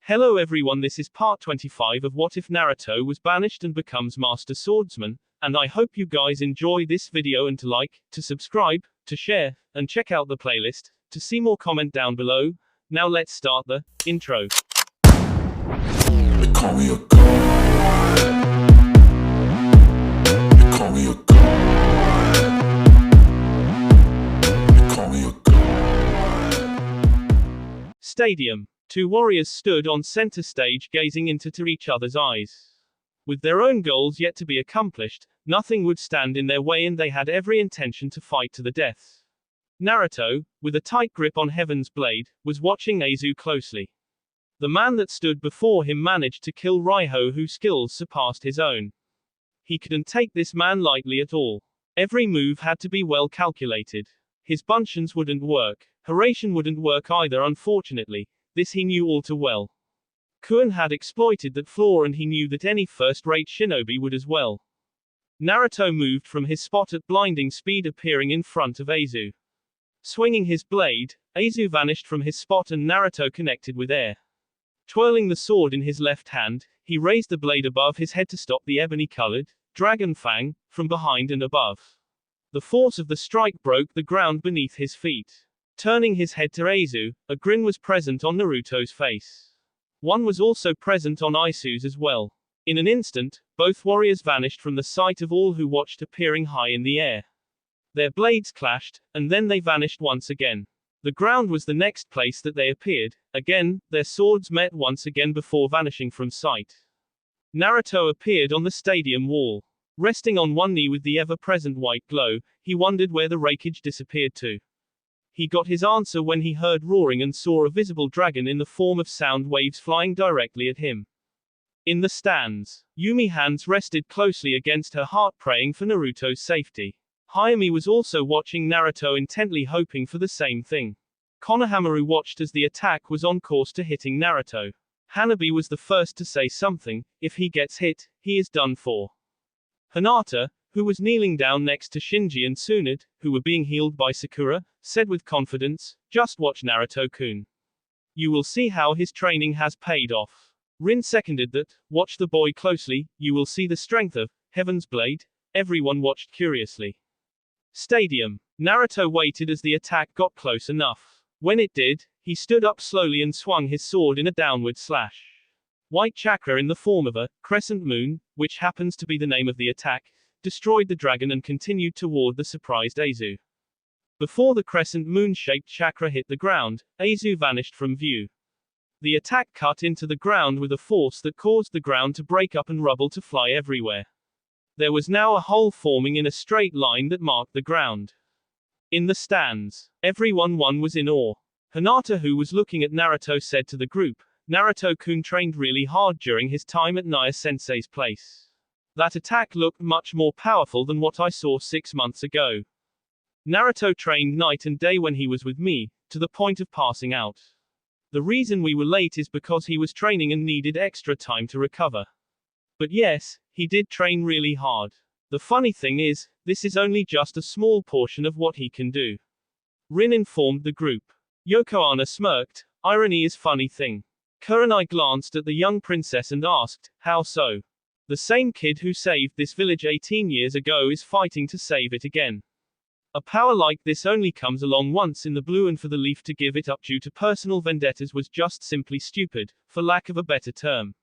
Hello everyone, this is part 25 of What If Naruto was banished and becomes Master Swordsman, and I hope you guys enjoy this video and to like, to subscribe, to share, and check out the playlist, to see more comment down below. Now let's start the intro. They call me a god. They call me a god. They call me a god. Stadium. Two warriors stood on center stage gazing into each other's eyes. With their own goals yet to be accomplished, nothing would stand in their way and they had every intention to fight to the death. Naruto, with a tight grip on Heaven's blade, was watching Aizu closely. The man that stood before him managed to kill Raiho, whose skills surpassed his own. He couldn't take this man lightly at all. Every move had to be well calculated. His bunchins wouldn't work. Harassing wouldn't work either, unfortunately. This he knew all too well. Kuin had exploited that flaw and he knew that any first-rate shinobi would as well. Naruto moved from his spot at blinding speed, appearing in front of Aizu. Swinging his blade, Aizu vanished from his spot and Naruto connected with air. Twirling the sword in his left hand, he raised the blade above his head to stop the ebony-colored dragon fang from behind and above. The force of the strike broke the ground beneath his feet. Turning his head to Aizu, a grin was present on Naruto's face. One was also present on Aizu's as well. In an instant, both warriors vanished from the sight of all who watched, appearing high in the air. Their blades clashed, and then they vanished once again. The ground was the next place that they appeared. Again, their swords met once again before vanishing from sight. Naruto appeared on the stadium wall. Resting on one knee with the ever-present white glow, he wondered where the wreckage disappeared to. He got his answer when he heard roaring and saw a visible dragon in the form of sound waves flying directly at him. In the stands, Yumi's hands rested closely against her heart, praying for Naruto's safety. Hayami was also watching Naruto intently, hoping for the same thing. Konohamaru watched as the attack was on course to hitting Naruto. Hanabi was the first to say something. If he gets hit, he is done for. Hinata, who was kneeling down next to Shinji and Tsunade, who were being healed by Sakura, said with confidence, "Just watch Naruto-kun. You will see how his training has paid off." Rin seconded that, "Watch the boy closely, you will see the strength of Heaven's blade." Everyone watched curiously. Stadium. Naruto waited as the attack got close enough. When it did, he stood up slowly and swung his sword in a downward slash. White chakra in the form of a crescent moon, which happens to be the name of the attack, destroyed the dragon and continued toward the surprised Aizu. Before the crescent moon-shaped chakra hit the ground, Aizu vanished from view. The attack cut into the ground with a force that caused the ground to break up and rubble to fly everywhere. There was now a hole forming in a straight line that marked the ground. In the stands, everyone was in awe. Hinata, who was looking at Naruto, said to the group, "Naruto-kun trained really hard during his time at Naya-sensei's place. That attack looked much more powerful than what I saw 6 months ago. Naruto trained night and day when he was with me, to the point of passing out. The reason we were late is because he was training and needed extra time to recover. But yes, he did train really hard. The funny thing is, this is only just a small portion of what he can do." Rin informed the group. Yokohama smirked. "Irony is funny thing." Kurenai glanced at the young princess and asked, "How so?" "The same kid who saved this village 18 years ago is fighting to save it again. A power like this only comes along once in the blue, and for the leaf to give it up due to personal vendettas was just simply stupid, for lack of a better term."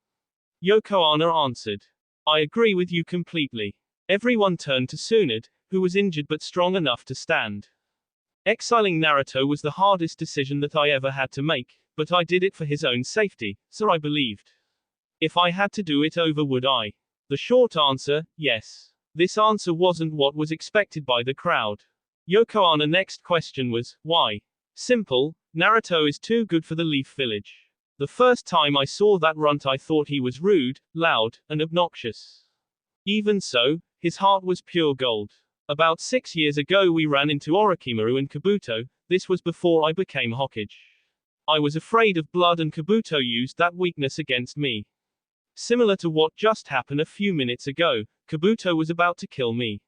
Yokohama answered. "I agree with you completely." Everyone turned to Tsunade, who was injured but strong enough to stand. "Exiling Naruto was the hardest decision that I ever had to make, but I did it for his own safety, so I believed. If I had to do it over, would I?" The short answer, yes. This answer wasn't what was expected by the crowd. Yokohama's next question was, "Why?" Simple, Naruto is too good for the Leaf Village. The first time I saw that runt I thought he was rude, loud, and obnoxious. Even so, his heart was pure gold. About 6 years ago we ran into Orochimaru and Kabuto. This was before I became Hokage. I was afraid of blood and Kabuto used that weakness against me. Similar to what just happened a few minutes ago, Kabuto was about to kill me.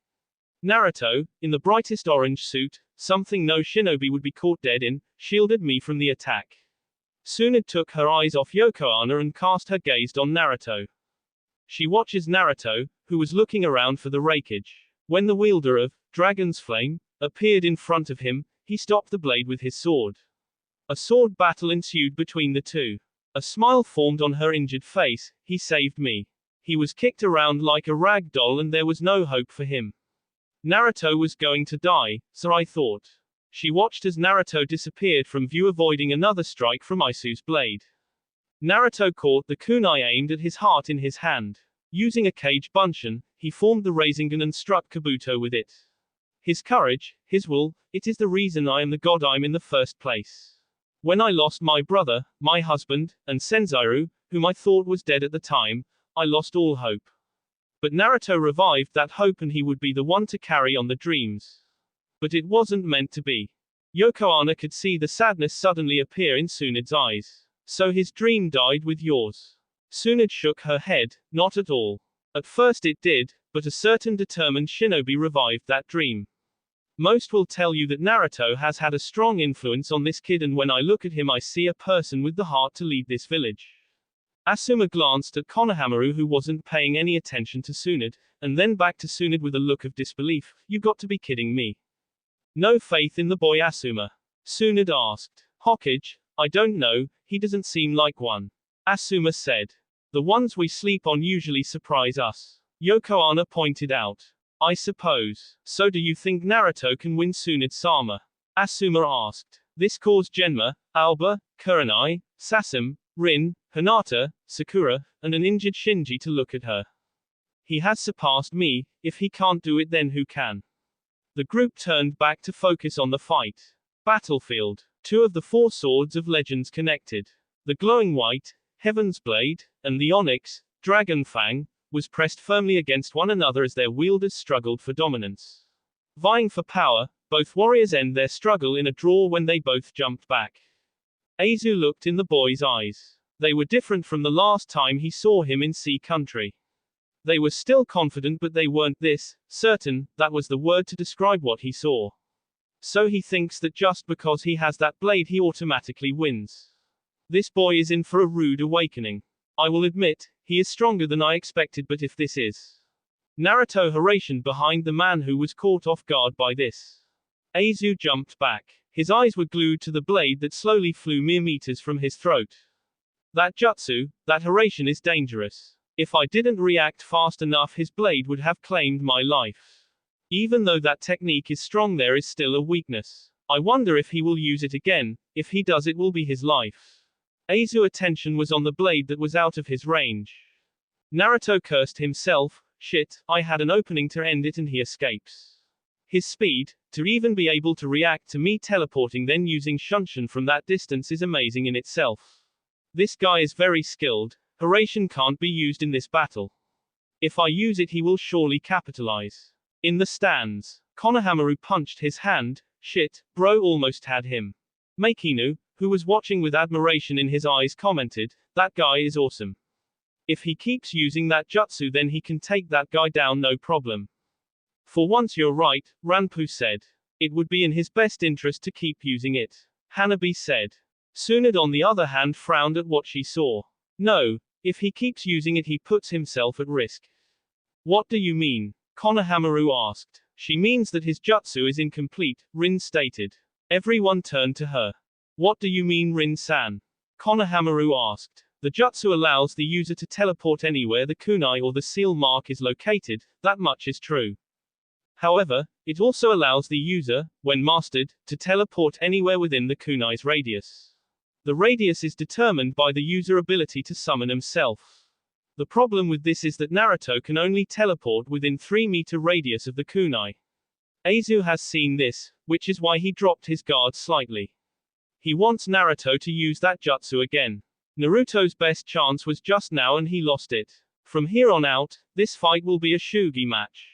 Naruto, in the brightest orange suit, something no shinobi would be caught dead in, shielded me from the attack. Tsunade took her eyes off Yokohama and cast her gaze on Naruto. She watches Naruto, who was looking around for the rakeage. When the wielder of Dragon's Flame appeared in front of him, he stopped the blade with his sword. A sword battle ensued between the two. A smile formed on her injured face. He saved me. He was kicked around like a rag doll and there was no hope for him. Naruto was going to die, so I thought. She watched as Naruto disappeared from view, avoiding another strike from Isu's blade. Naruto caught the kunai aimed at his heart in his hand. Using a cage bunshin, he formed the Rasengan and struck Kabuto with it. His courage, his will, it is the reason I am the god I'm in the first place. When I lost my brother, my husband, and Senzaru, whom I thought was dead at the time, I lost all hope. But Naruto revived that hope and he would be the one to carry on the dreams. But it wasn't meant to be. Yokohama could see the sadness suddenly appear in Tsunade's eyes. So his dream died with yours. Tsunade shook her head, not at all. At first it did, but a certain determined shinobi revived that dream. Most will tell you that Naruto has had a strong influence on this kid, and when I look at him I see a person with the heart to lead this village. Asuma glanced at Konohamaru, who wasn't paying any attention to Tsunade, and then back to Tsunade with a look of disbelief. You got to be kidding me. No faith in the boy, Asuma? Tsunade asked. Hokage, I don't know, he doesn't seem like one. Asuma said. The ones we sleep on usually surprise us. Yokohama pointed out. I suppose. So do you think Naruto can win Tsunade-sama? Asuma asked. This caused Genma, Alba, Kurenai, Sasum, Rin, Hinata, Sakura, and an injured Shinji to look at her. He has surpassed me. If he can't do it, then who can? The group turned back to focus on the fight. Battlefield. 2 of the 4 swords of legends connected. The glowing white, Heaven's Blade, and the onyx, Dragon Fang, was pressed firmly against one another as their wielders struggled for dominance. Vying for power, both warriors end their struggle in a draw when they both jumped back. Aizu looked in the boy's eyes. They were different from the last time he saw him in Sea Country. They were still confident, but they weren't this certain. That was the word to describe what he saw. So he thinks that just because he has that blade he automatically wins. This boy is in for a rude awakening. I will admit, he is stronger than I expected, but if this is... Naruto Hiraishin behind the man who was caught off guard by this. Aizu jumped back. His eyes were glued to the blade that slowly flew mere meters from his throat. That jutsu, that Hiraishin is dangerous. If I didn't react fast enough, his blade would have claimed my life. Even though that technique is strong, there is still a weakness. I wonder if he will use it again. If he does, it will be his life. Aizu's attention was on the blade that was out of his range. Naruto cursed himself. Shit, I had an opening to end it and he escapes. His speed, to even be able to react to me teleporting then using Shunshin from that distance is amazing in itself. This guy is very skilled. Hiraishin can't be used in this battle. If I use it, he will surely capitalize. In the stands, Konohamaru punched his hand. Shit, bro almost had him. Makinu, who was watching with admiration in his eyes, commented, that guy is awesome. If he keeps using that jutsu, then he can take that guy down no problem. For once you're right, Ranpu said. It would be in his best interest to keep using it. Hanabi said. Tsunade on the other hand frowned at what she saw. No, if he keeps using it he puts himself at risk. What do you mean? Konohamaru asked. She means that his jutsu is incomplete, Rin stated. Everyone turned to her. What do you mean, Rin-san? Konohamaru asked. The jutsu allows the user to teleport anywhere the kunai or the seal mark is located, that much is true. However, it also allows the user, when mastered, to teleport anywhere within the kunai's radius. The radius is determined by the user ability to summon himself. The problem with this is that Naruto can only teleport within 3-meter radius of the kunai. Aizu has seen this, which is why he dropped his guard slightly. He wants Naruto to use that jutsu again. Naruto's best chance was just now and he lost it. From here on out, this fight will be a shugi match.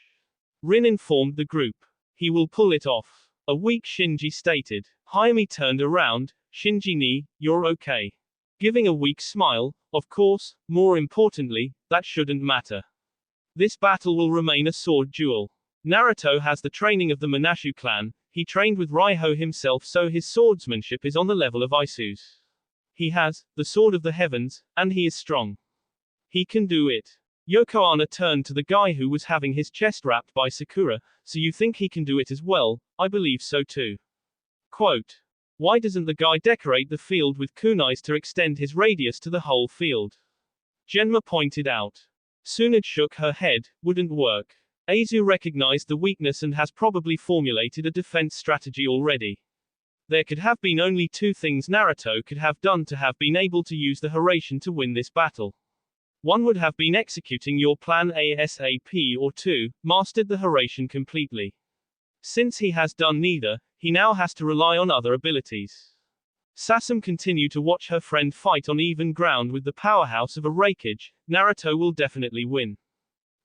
Rin informed the group. He will pull it off. A weak Shinji stated. Hayami turned around. Shinji-ni, you're okay. Giving a weak smile. Of course, more importantly, that shouldn't matter. This battle will remain a sword duel. Naruto has the training of the Manashu clan. He trained with Raiho himself, so his swordsmanship is on the level of Isu's. He has the sword of the heavens, and he is strong. He can do it. Yokohana turned to the guy who was having his chest wrapped by Sakura. So you think he can do it as well? I believe so too. Quote. Why doesn't the guy decorate the field with kunais to extend his radius to the whole field? Genma pointed out. Tsunade shook her head, wouldn't work. Aizu recognized the weakness and has probably formulated a defense strategy already. There could have been only two things Naruto could have done to have been able to use the Hiraishin to win this battle. One would have been executing your plan ASAP, or two, mastered the Hiraishin completely. Since he has done neither, he now has to rely on other abilities. Sasum continued to watch her friend fight on even ground with the powerhouse of a Raikage. Naruto will definitely win.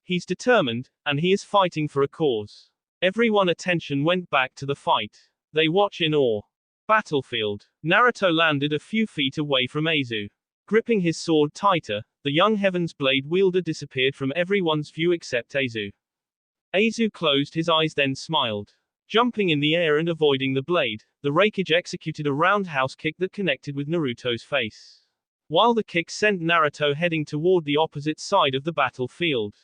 He's determined, and he is fighting for a cause. Everyone's attention went back to the fight. They watch in awe. Battlefield. Naruto landed a few feet away from Aizu. Gripping his sword tighter, the young Heaven's Blade wielder disappeared from everyone's view except Aizu. Aizu closed his eyes then smiled. Jumping in the air and avoiding the blade, the Raikage executed a roundhouse kick that connected with Naruto's face. While the kick sent Naruto heading toward the opposite side of the battlefield.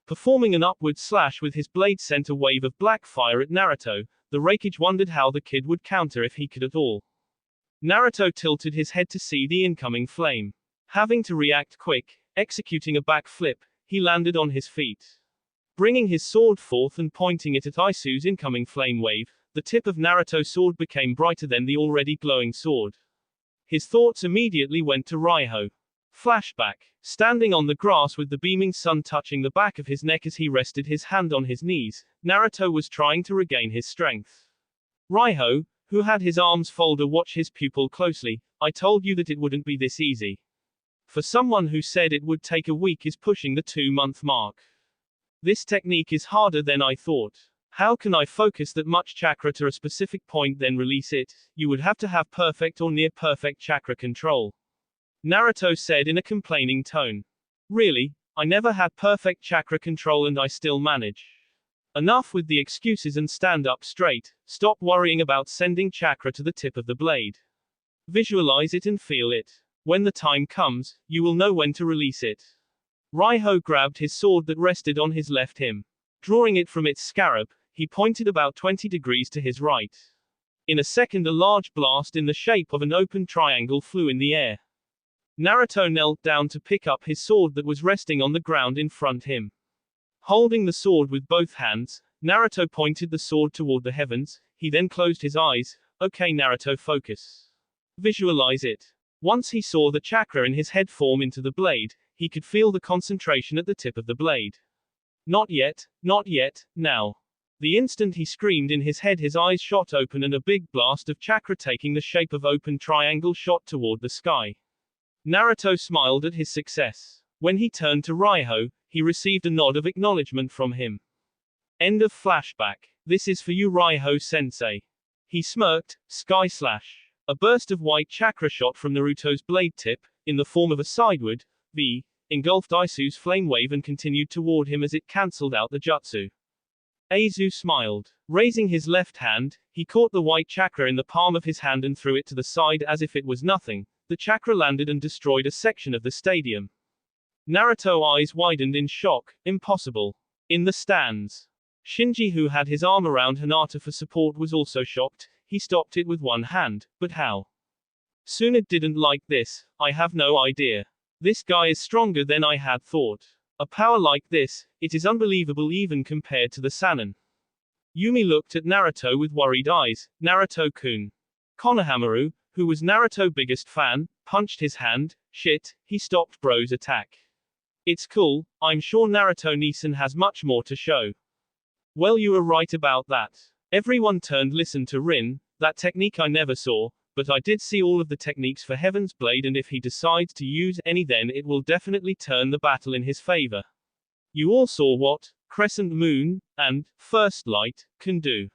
Performing an upward slash with his blade sent a wave of black fire at Naruto. The Raikage wondered how the kid would counter if he could at all. Naruto tilted his head to see the incoming flame. Having to react quick, executing a back flip, he landed on his feet. Bringing his sword forth and pointing it at Aizu's incoming flame wave, the tip of Naruto's sword became brighter than the already glowing sword. His thoughts immediately went to Raiho. Flashback. Standing on the grass with the beaming sun touching the back of his neck as he rested his hand on his knees, Naruto was trying to regain his strength. Raiho, who had his arms folded, watched his pupil closely. I told you that it wouldn't be this easy. For someone who said it would take a week is pushing the 2-month mark. This technique is harder than I thought. How can I focus that much chakra to a specific point then release it? You would have to have perfect or near perfect chakra control. Naruto said in a complaining tone. Really? I never had perfect chakra control and I still manage. Enough with the excuses and stand up straight. Stop worrying about sending chakra to the tip of the blade. Visualize it and feel it. When the time comes, you will know when to release it. Raiho grabbed his sword that rested on his left hip. Drawing it from its scarab, he pointed about 20 degrees to his right. In a second, a large blast in the shape of an open triangle flew in the air. Naruto knelt down to pick up his sword that was resting on the ground in front of him. Holding the sword with both hands, Naruto pointed the sword toward the heavens. He then closed his eyes. Okay, Naruto, focus. Visualize it. Once he saw the chakra in his head form into the blade, he could feel the concentration at the tip of the blade. Not yet, now. The instant he screamed in his head, his eyes shot open and a big blast of chakra taking the shape of open triangle shot toward the sky. Naruto smiled at his success. When he turned to Raiho, he received a nod of acknowledgement from him. End of flashback. This is for you, Raiho-sensei. He smirked. Sky slash. A burst of white chakra shot from Naruto's blade tip, in the form of a sideward V, engulfed Aizu's flame wave and continued toward him as it cancelled out the jutsu. Aizu smiled. Raising his left hand, he caught the white chakra in the palm of his hand and threw it to the side as if it was nothing. The chakra landed and destroyed a section of the stadium. Naruto's eyes widened in shock. Impossible. In the stands. Shinji, who had his arm around Hinata for support, was also shocked. He stopped it with one hand. But how? Tsunade didn't like this. I have no idea. This guy is stronger than I had thought. A power like this, it is unbelievable even compared to the Sannin. Yumi looked at Naruto with worried eyes. Naruto-kun. Konohamaru, who was Naruto's biggest fan, punched his hand. Shit, he stopped bro's attack. It's cool, I'm sure Naruto-Nisan has much more to show. Well, you are right about that. Everyone turned listen to Rin. That technique I never saw, but I did see all of the techniques for Heaven's Blade, and if he decides to use any, then it will definitely turn the battle in his favor. You all saw what Crescent Moon and First Light can do.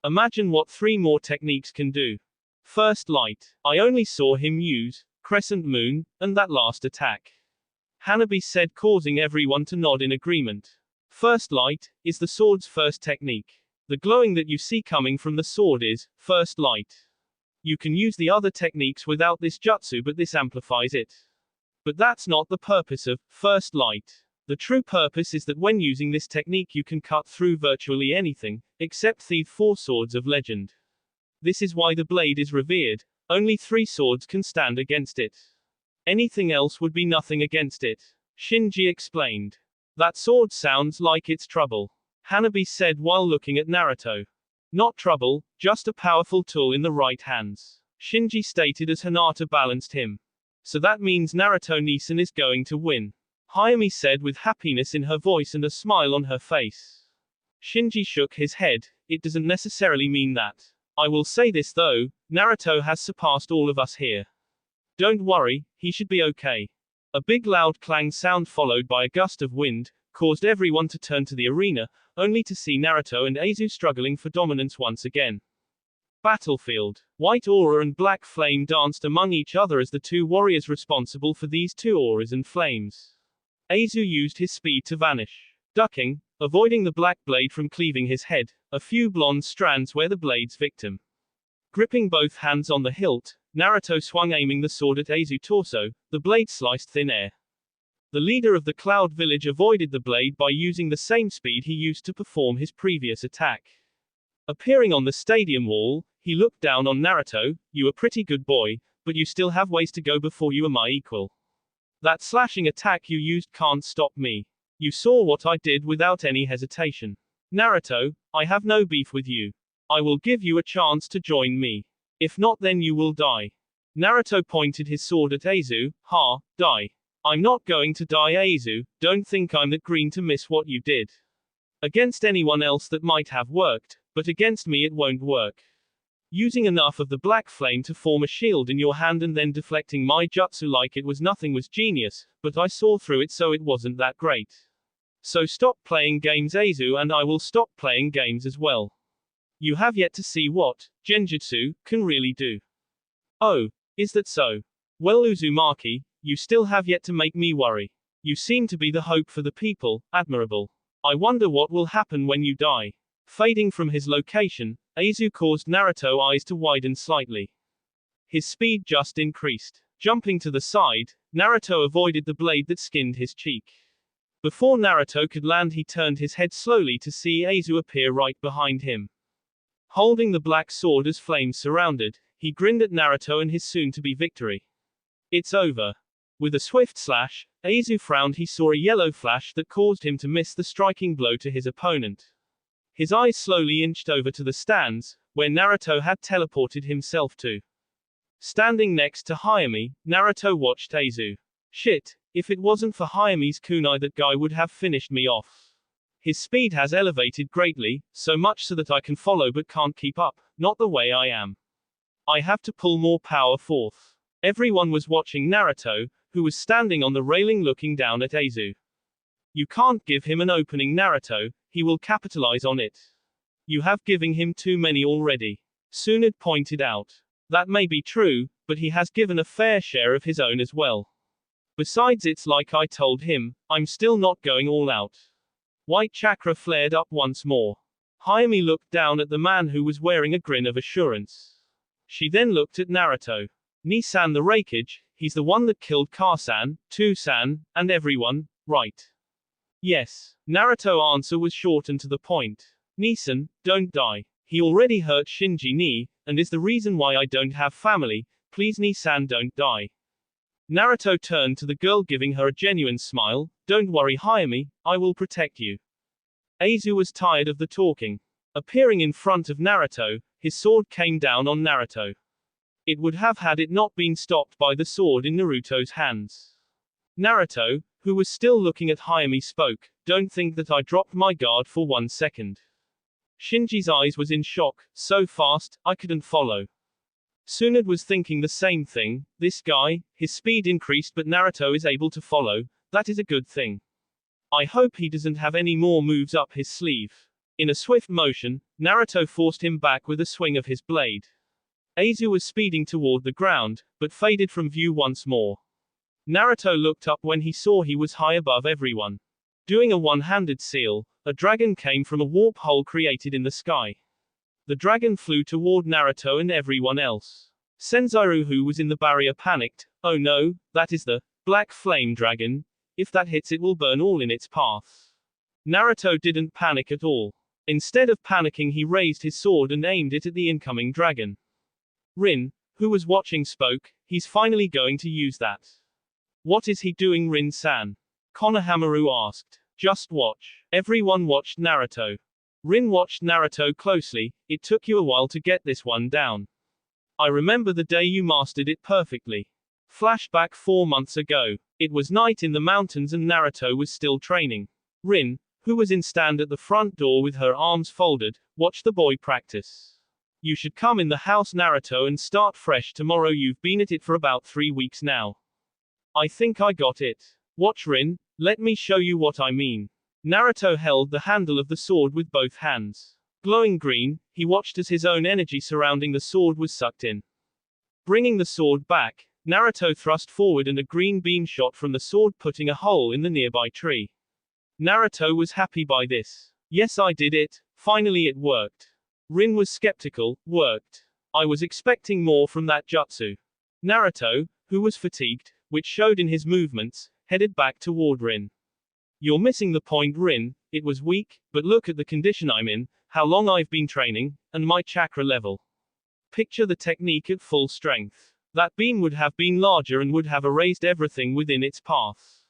Imagine what 3 more techniques can do. First Light. I only saw him use Crescent Moon and that last attack. Hanabi said, causing everyone to nod in agreement. First Light is the sword's first technique. The glowing that you see coming from the sword is First Light. You can use the other techniques without this jutsu, but this amplifies it. But that's not the purpose of First Light. The true purpose is that when using this technique you can cut through virtually anything, except the 4 swords of legend. This is why the blade is revered. Only 3 swords can stand against it. Anything else would be nothing against it. Shinji explained. That sword sounds like it's trouble, Hanabi said while looking at Naruto. Not trouble, just a powerful tool in the right hands, Shinji stated as Hinata balanced him. So that means Naruto Nisan is going to win, Hayami said with happiness in her voice and a smile on her face. Shinji shook his head. It doesn't necessarily mean that. I will say this though, Naruto has surpassed all of us here. Don't worry, he should be okay. A big loud clang sound followed by a gust of wind caused everyone to turn to the arena, only to see Naruto and Aizu struggling for dominance once again. Battlefield. White aura and black flame danced among each other as the 2 warriors responsible for these 2 auras and flames. Aizu used his speed to vanish, ducking, avoiding the black blade from cleaving his head, a few blonde strands were the blade's victim. Gripping both hands on the hilt, Naruto swung aiming the sword at Aizu's torso, the blade sliced thin air. The leader of the Cloud Village avoided the blade by using the same speed he used to perform his previous attack. Appearing on the stadium wall, he looked down on Naruto. You a pretty good boy, but you still have ways to go before you are my equal. That slashing attack you used can't stop me. You saw what I did without any hesitation. Naruto, I have no beef with you. I will give you a chance to join me. If not, then you will die. Naruto pointed his sword at Aizu. Ha, die. I'm not going to die, Aizu. Don't think I'm that green to miss what you did. Against anyone else that might have worked, but against me it won't work. Using enough of the black flame to form a shield in your hand and then deflecting my jutsu like it was nothing was genius, but I saw through it, so it wasn't that great. So stop playing games, Aizu, and I will stop playing games as well. You have yet to see what Genjutsu can really do. Oh, is that so? Well, Uzumaki, you still have yet to make me worry. You seem to be the hope for the people, admirable. I wonder what will happen when you die. Fading from his location, Aizu caused Naruto's eyes to widen slightly. His speed just increased. Jumping to the side, Naruto avoided the blade that skinned his cheek. Before Naruto could land, he turned his head slowly to see Aizu appear right behind him. Holding the black sword as flames surrounded, he grinned at Naruto and his soon-to-be victory. It's over. With a swift slash, Aizu frowned. He saw a yellow flash that caused him to miss the striking blow to his opponent. His eyes slowly inched over to the stands, where Naruto had teleported himself to. Standing next to Hayami, Naruto watched Aizu. Shit, if it wasn't for Hayami's kunai, that guy would have finished me off. His speed has elevated greatly, so much so that I can follow but can't keep up, not the way I am. I have to pull more power forth. Everyone was watching Naruto, who was standing on the railing looking down at Aizu. You can't give him an opening, Naruto, he will capitalize on it. You have given him too many already. Tsunade pointed out. That may be true, but he has given a fair share of his own as well. Besides, it's like I told him, I'm still not going all out. White chakra flared up once more. Hayami looked down at the man who was wearing a grin of assurance. She then looked at Naruto. Nisan the Raikage, he's the one that killed Karsan, Tusan, and everyone, right? Yes. Naruto's answer was short and to the point. Nisan, don't die. He already hurt Shinji ni, and is the reason why I don't have family. Please, Nisan, don't die. Naruto turned to the girl, giving her a genuine smile. Don't worry, Hayami, I will protect you. Aizu was tired of the talking. Appearing in front of Naruto, his sword came down on Naruto. It would have had it not been stopped by the sword in Naruto's hands. Naruto, who was still looking at Hayami, spoke. Don't think that I dropped my guard for 1 second. Shinji's eyes was in shock. So fast, I couldn't follow. Tsunade was thinking the same thing. This guy, his speed increased, but Naruto is able to follow. That is a good thing. I hope he doesn't have any more moves up his sleeve. In a swift motion, Naruto forced him back with a swing of his blade. Aizu was speeding toward the ground, but faded from view once more. Naruto looked up when he saw he was high above everyone. Doing a one-handed seal, a dragon came from a warp hole created in the sky. The dragon flew toward Naruto and everyone else. Senzaru, who was in the barrier, panicked. Oh no, that is the black flame dragon. If that hits, it will burn all in its path. Naruto didn't panic at all. Instead of panicking, he raised his sword and aimed it at the incoming dragon. Rin, who was watching, spoke. He's finally going to use that. What is he doing, Rin-san? Konohamaru asked. Just watch. Everyone watched Naruto. Rin watched Naruto closely. It took you a while to get this one down. I remember the day you mastered it perfectly. Flashback 4 months ago. It was night in the mountains and Naruto was still training. Rin, who was in stand at the front door with her arms folded, watched the boy practice. You should come in the house, Naruto, and start fresh tomorrow. You've been at it for about 3 weeks now. I think I got it. Watch, Rin, let me show you what I mean. Naruto held the handle of the sword with both hands. Glowing green, he watched as his own energy surrounding the sword was sucked in. Bringing the sword back, Naruto thrust forward and a green beam shot from the sword, putting a hole in the nearby tree. Naruto was happy by this. Yes, I did it. Finally it worked. Rin was skeptical. Worked. I was expecting more from that jutsu. Naruto, who was fatigued, which showed in his movements, headed back toward Rin. You're missing the point, Rin. It was weak, but look at the condition I'm in, how long I've been training, and my chakra level. Picture the technique at full strength. That beam would have been larger and would have erased everything within its path.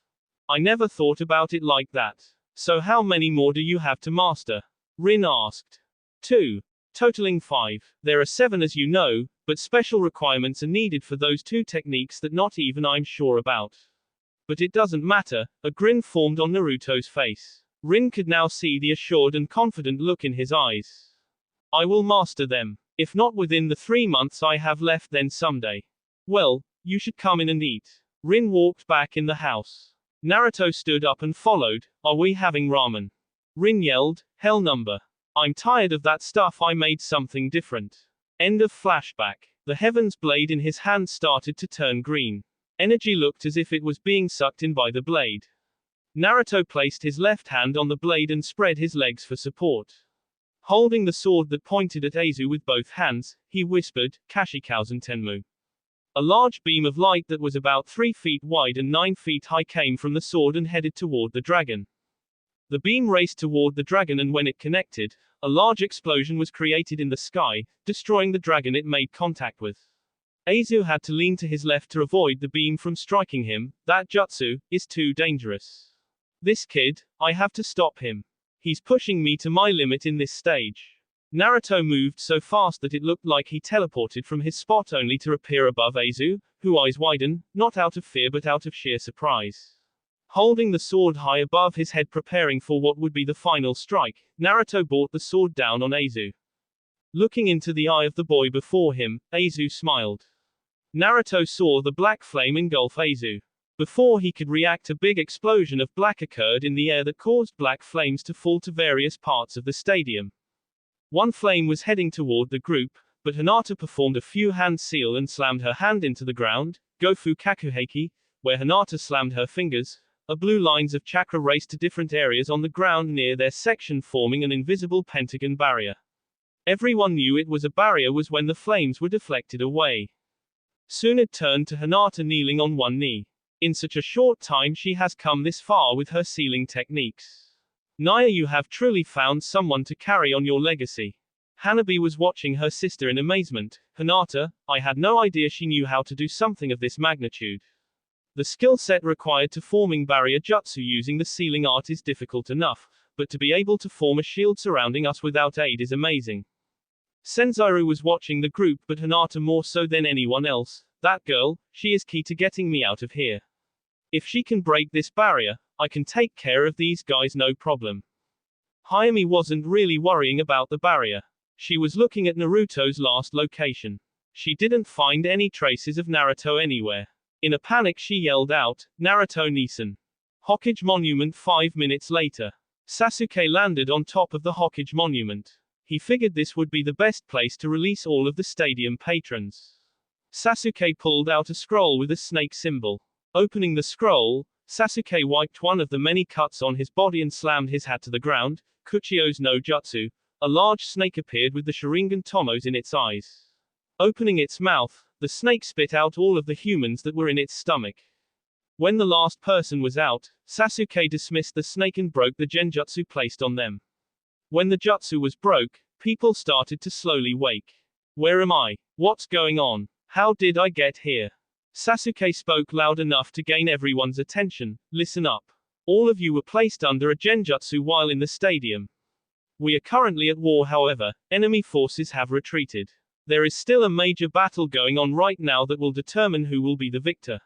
I never thought about it like that. So how many more do you have to master? Rin asked. 2. Totaling 5. There are 7 as you know, but special requirements are needed for those 2 techniques that not even I'm sure about. But it doesn't matter, a grin formed on Naruto's face. Rin could now see the assured and confident look in his eyes. I will master them. If not within the 3 months I have left, then someday. Well, you should come in and eat. Rin walked back in the house. Naruto stood up and followed. Are we having ramen? Rin yelled. Hell number. I'm tired of that stuff, I made something different. End of flashback. The heaven's blade in his hand started to turn green. Energy looked as if it was being sucked in by the blade. Naruto placed his left hand on the blade and spread his legs for support. Holding the sword that pointed at Aizu with both hands, he whispered, Kashikousen Tenmu. A large beam of light that was about 3 feet wide and 9 feet high came from the sword and headed toward the dragon. The beam raced toward the dragon, and when it connected, a large explosion was created in the sky, destroying the dragon it made contact with. Aizu had to lean to his left to avoid the beam from striking him. That jutsu is too dangerous. This kid, I have to stop him. He's pushing me to my limit in this stage. Naruto moved so fast that it looked like he teleported from his spot only to appear above Aizu, whose eyes widen, not out of fear but out of sheer surprise. Holding the sword high above his head, preparing for what would be the final strike, Naruto brought the sword down on Aizu. Looking into the eye of the boy before him, Aizu smiled. Naruto saw the black flame engulf Aizu. Before he could react, a big explosion of black occurred in the air that caused black flames to fall to various parts of the stadium. One flame was heading toward the group, but Hinata performed a few hand seal and slammed her hand into the ground, Gofu Kakuheiki, where Hinata slammed her fingers. Blue lines of chakra raced to different areas on the ground near their section, forming an invisible pentagon barrier. Everyone knew it was a barrier was when the flames were deflected away. Soon it turned to Hinata kneeling on one knee. In such a short time she has come this far with her sealing techniques. Naya, you have truly found someone to carry on your legacy. Hanabi was watching her sister in amazement. Hinata, I had no idea she knew how to do something of this magnitude. The skill set required to forming barrier jutsu using the sealing art is difficult enough, but to be able to form a shield surrounding us without aid is amazing. Senzaru was watching the group, but Hinata more so than anyone else. That girl, she is key to getting me out of here. If she can break this barrier, I can take care of these guys no problem. Hayami wasn't really worrying about the barrier. She was looking at Naruto's last location. She didn't find any traces of Naruto anywhere. In a panic she yelled out, Naruto Nisan. Hokage Monument. 5 minutes later. Sasuke landed on top of the Hokage Monument. He figured this would be the best place to release all of the stadium patrons. Sasuke pulled out a scroll with a snake symbol. Opening the scroll, Sasuke wiped one of the many cuts on his body and slammed his hat to the ground. Kuchio's no jutsu. A large snake appeared with the Sharingan Tomos in its eyes. Opening its mouth, The snake spit out all of the humans that were in its stomach. When the last person was out, Sasuke dismissed the snake and broke the genjutsu placed on them. When the jutsu was broke, people started to slowly wake. Where am I? What's going on? How did I get here? Sasuke spoke loud enough to gain everyone's attention. Listen up. All of you were placed under a genjutsu while in the stadium. We are currently at war, however, enemy forces have retreated. There is still a major battle going on right now that will determine who will be the victor.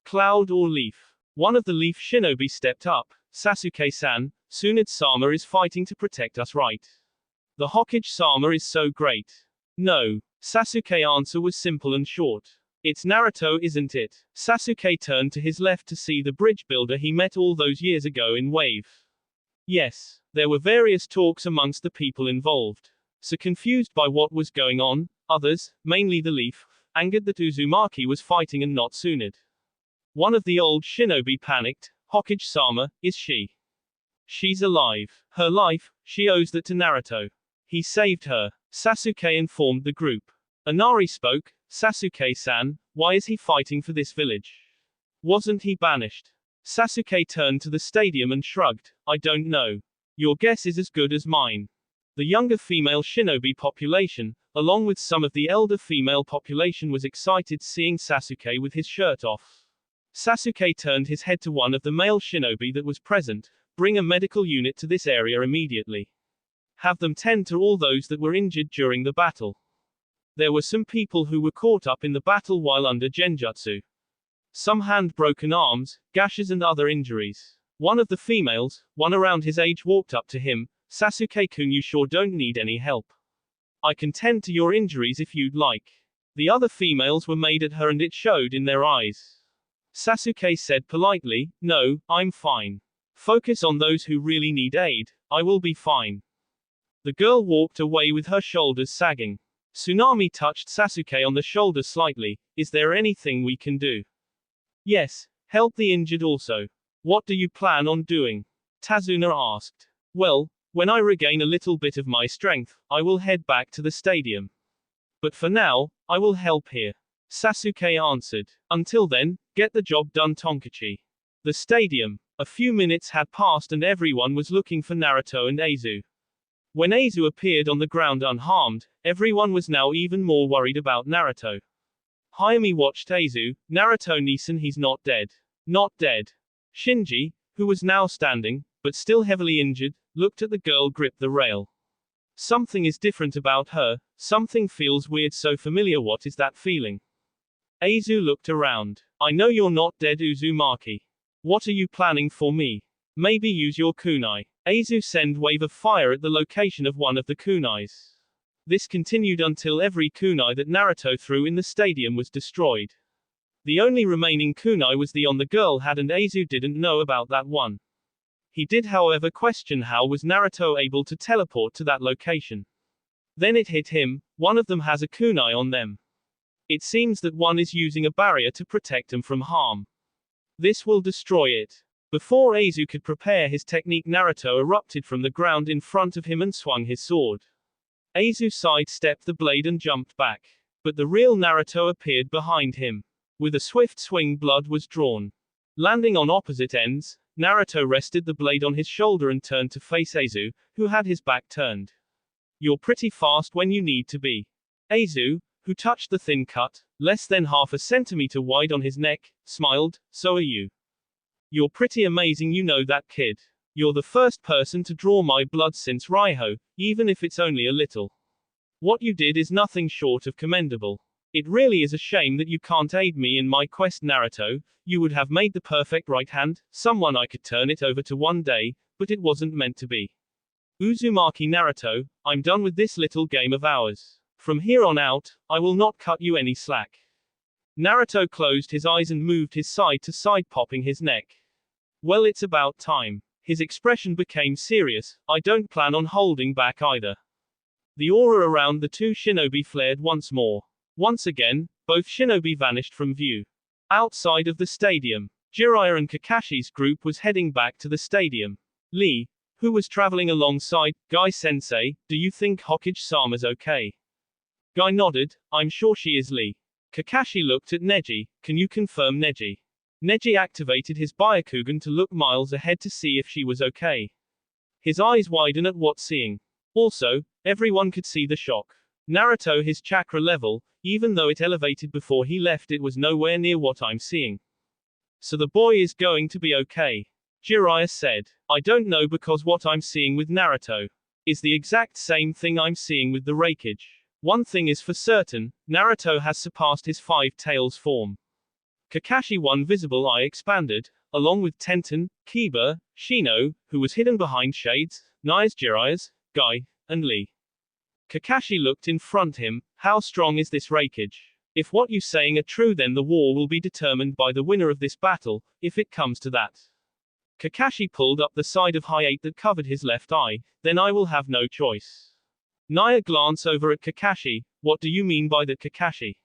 Cloud or Leaf? One of the Leaf shinobi stepped up. Sasuke-san, Tsunade-sama is fighting to protect us, right? The Hokage-sama is so great. No. Sasuke's answer was simple and short. It's Naruto, isn't it? Sasuke turned to his left to see the bridge builder he met all those years ago in Wave. Yes. There were various talks amongst the people involved. So confused by what was going on, others, mainly the Leaf, angered that Uzumaki was fighting and not Tsunade. One of the old shinobi panicked. Hokage-sama, is she? She's alive. Her life, she owes that to Naruto. He saved her. Sasuke informed the group. Inari spoke. Sasuke-san, why is he fighting for this village? Wasn't he banished? Sasuke turned to the stadium and shrugged. I don't know. Your guess is as good as mine. The younger female shinobi population, along with some of the elder female population, was excited seeing Sasuke with his shirt off. Sasuke turned his head to one of the male shinobi that was present. Bring a medical unit to this area immediately. Have them tend to all those that were injured during the battle. There were some people who were caught up in the battle while under genjutsu. Some hand-broken arms, gashes and other injuries. One of the females, one around his age, walked up to him. Sasuke-kun, you sure don't need any help. I can tend to your injuries if you'd like. The other females were made at her and it showed in their eyes. Sasuke said politely, no, I'm fine. Focus on those who really need aid. I will be fine. The girl walked away with her shoulders sagging. Tsunami touched Sasuke on the shoulder slightly. Is there anything we can do? Yes, help the injured also. What do you plan on doing? Tazuna asked. Well, when I regain a little bit of my strength, I will head back to the stadium. But for now, I will help here. Sasuke answered. Until then, get the job done, Tonkachi. The stadium. A few minutes had passed and everyone was looking for Naruto and Aizu. When Aizu appeared on the ground unharmed, everyone was now even more worried about Naruto. Hayami watched Aizu. Naruto-Nisan, he's not dead. Not dead. Shinji, who was now standing, but still heavily injured, looked at the girl grip the rail. Something is different about her, something feels weird, so familiar. What is that feeling? Aizu looked around. I know you're not dead, Uzumaki. What are you planning for me? Maybe use your kunai. Aizu send wave of fire at the location of one of the kunais. This continued until every kunai that Naruto threw in the stadium was destroyed. The only remaining kunai was the one the girl had, and Aizu didn't know about that one. He did, however, question how was Naruto able to teleport to that location. Then it hit him, one of them has a kunai on them. It seems that one is using a barrier to protect them from harm. This will destroy it. Before Aizu could prepare his technique, Naruto erupted from the ground in front of him and swung his sword. Aizu sidestepped the blade and jumped back. But the real Naruto appeared behind him. With a swift swing, blood was drawn. Landing on opposite ends, Naruto rested the blade on his shoulder and turned to face Aizu, who had his back turned. You're pretty fast when you need to be. Aizu, who touched the thin cut, less than half a centimeter wide on his neck, smiled. So are you. You're pretty amazing, you know that, kid. You're the first person to draw my blood since Raiho, even if it's only a little. What you did is nothing short of commendable. It really is a shame that you can't aid me in my quest, Naruto. You would have made the perfect right hand, someone I could turn it over to one day, but it wasn't meant to be. Uzumaki, Naruto, I'm done with this little game of ours. From here on out, I will not cut you any slack. Naruto closed his eyes and moved his side to side, popping his neck. Well, it's about time. His expression became serious. I don't plan on holding back either. The aura around the two shinobi flared once more. Once again, both shinobi vanished from view. Outside of the stadium, Jiraiya and Kakashi's group was heading back to the stadium. Lee, who was traveling alongside Guy-sensei, do you think Hokage-sama's okay? Guy nodded. I'm sure she is, Lee. Kakashi looked at Neji. Can you confirm, Neji? Neji activated his Byakugan to look miles ahead to see if she was okay. His eyes widen at what seeing. Also, everyone could see the shock. Naruto, his chakra level, even though it elevated before he left, it was nowhere near what I'm seeing. So the boy is going to be okay. Jiraiya said. I don't know, because what I'm seeing with Naruto is the exact same thing I'm seeing with the Raikage. One thing is for certain, Naruto has surpassed his 5 tails form. Kakashi one visible eye expanded, along with Tenten, Kiba, Shino, who was hidden behind shades, Nai's, Jiraiya's, Guy, and Lee. Kakashi looked in front him. How strong is this Raikage? If what you saying are true, then the war will be determined by the winner of this battle, if it comes to that. Kakashi pulled up the side of Hayate that covered his left eye. Then I will have no choice. Naya glanced over at Kakashi. What do you mean by that, Kakashi?